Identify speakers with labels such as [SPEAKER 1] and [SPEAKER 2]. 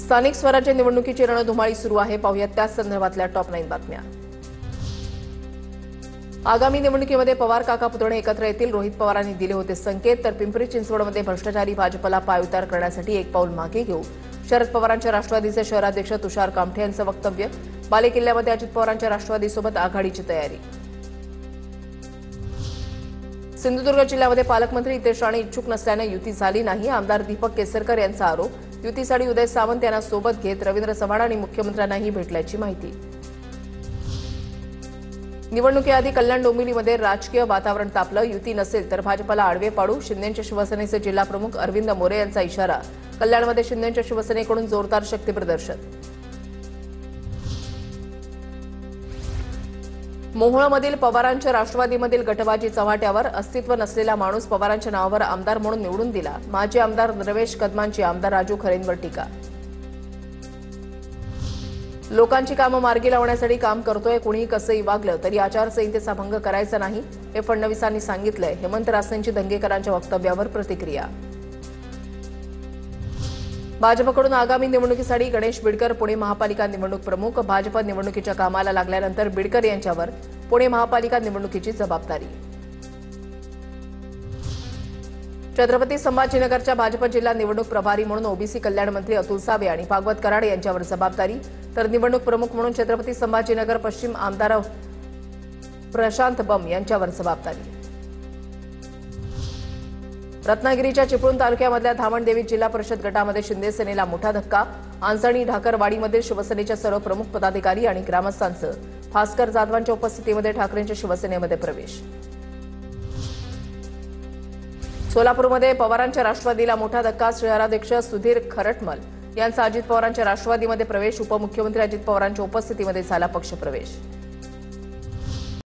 [SPEAKER 1] स्थानिक स्वराज्य निवडणुकीची रणधुमाळी सुरू आहे. पाहूयात त्या संदर्भातल्या टॉप 9 बातम्या. आगामी निवडणुकीमध्ये पवार काका पुतणे एकत्र येतील. रोहित पवारांनी दिले होते संकेत. तर पिंपरी चिंचवडमध्ये भ्रष्टाचारी भाजपला पायउतार करण्यासाठी एक पाऊल मागे घेऊ. शरद पवारांच्या राष्ट्रवादीचे शहराध्यक्ष तुषार कामठे यांचं वक्तव्य. बालेकिल्ल्यामध्ये अजित पवारांच्या राष्ट्रवादीसोबत आघाडीची तयारी. सिंधुदुर्ग जिल्ह्यामध्ये पालकमंत्री हितेश राणे इच्छुक नसल्याने युती झाली नाही. आमदार दीपक केसरकर यांचा आरोप. युतीसाठी उदय सामंत यांना सोबत घेत रवींद्र चव्हाण आणि मुख्यमंत्र्यांनाही भेटल्याची माहिती. निवडणुकीआधी कल्याण डोंबिवलीमध्ये राजकीय वातावरण तापलं. युती नसेल तर भाजपला आडवे पाडू. शिंदेच्या शिवसेनेचे जिल्हा प्रमुख अरविंद मोरे यांचा इशारा. कल्याणमध्ये शिंदेच्या शिवसेनेकडून जोरदार शक्तीप्रदर्शन. मोहोळमधील पवारांच्या राष्ट्रवादीमधील गटबाजी चव्हाट्यावर. अस्तित्व नसलेला माणूस पवारांच्या नावावर आमदार म्हणून निवडून दिला. माजी आमदार रमेश कदमांची आमदार राजू खरेंवर टीका. लोकांची कामं मार्गी लावण्यासाठी काम करतोय. कुणीही कसंही वागलं तरी आचारसंहितेचा भंग करायचा नाही, हे फडणवीसांनी सांगितलंय. हेमंत रासनेंची दंगेकरांच्या वक्तव्यावर प्रतिक्रिया. भाजपकडून आगामी निवडणुकीसाठी गणेश बिडकर पुणे महापालिका निवडणूक प्रमुख. भाजप निवडणुकीच्या कामाला लागल्यानंतर बिडकर यांच्यावर पुणे महापालिका निवडणुकीची जबाबदारी. छत्रपती संभाजीनगरच्या भाजप जिल्हा निवडणूक प्रभारी म्हणून ओबीसी कल्याण मंत्री अतुल सावे आणि भागवत कराड यांच्यावर जबाबदारी. तर निवडणूक प्रमुख म्हणून छत्रपती संभाजीनगर पश्चिम आमदार प्रशांत बम यांच्यावर जबाबदारी. रत्नागिरीच्या चिपळूण तालुक्यामधल्या धामणदेवी जिल्हा परिषद गटामध्ये शिंदे सेनेला मोठा धक्का. आंजणी ढाकरवाडीमध्ये शिवसेनेच्या सर्व प्रमुख पदाधिकारी आणि ग्रामस्थांचं भास्कर जाधवांच्या उपस्थितीमध्ये ठाकरेंच्या शिवसेनेमध्ये प्रवेश. सोलापूरमध्ये पवारांच्या राष्ट्रवादीला मोठा धक्का. शहराध्यक्ष सुधीर खरटमल यांचा अजित पवारांच्या राष्ट्रवादीमध्ये प्रवेश. उपमुख्यमंत्री अजित पवारांच्या उपस्थितीमध्ये झाला पक्षप्रवेश.